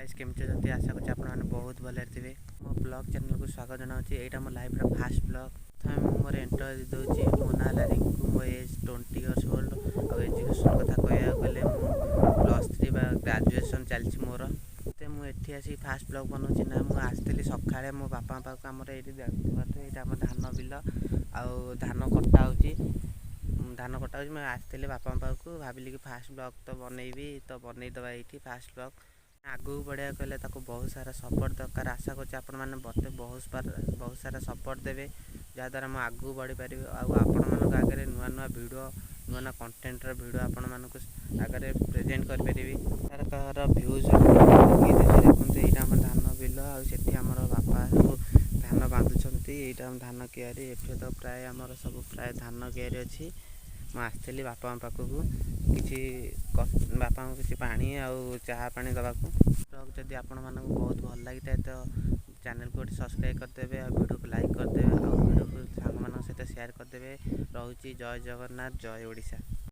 Guys केमती जति आशा करछि आपण माने बहुत भले थे मो ब्लॉग चैनल को स्वागत जनाऊँ। यहाँ मो लाइफ फास्ट ब्लॉग प्रथम मोर एंटर दूसरी मो ना रिंकू मो एज 20 इयर्स ओल्ड और एजुकेशन कथा कह गले +3 ग्रेजुएशन चलती मोर मुझे आसी फास्ट ब्लॉग बनाऊँ ना मुझे सकाଳେ मो बापा पाक आम ये आम धान बिल आउ धान कटा मुझे आसती बापा पाक भाविली कि फास्ट ब्लॉग तो बनईबी तो बनईदबा ये फास्ट ब्लॉग आगू बढ़िया कहले बहुत सारा सपोर्ट दरकार। आशा करते मत बहुत सारा सपोर्ट देवे जहाँद्वारा मुझे आगू बढ़ी पारि आपण आगे नुआ नुआ वीडियो नुआ नुआ कंटेंटर वीडियो आपण आगे प्रेजेंट करी तार भ्यूज देखते यहाँ आम धान बिल आम बापा सब धान बांधुंट यहाँ धान कियारी ये तो प्राय आमर सब प्राय धान कियारी अच्छी मुझे बापा पाखक किसी बापा किसी पानी आउ चाहा पानी दवाक जदि आपण मानक बहुत भल लगी तो चैनल को सब्सक्राइब करदे और वीडियो को लाइक करदे और वीडियो को सांग सहित शेयर करदे। रोची जय जगन्नाथ जय ओडिशा।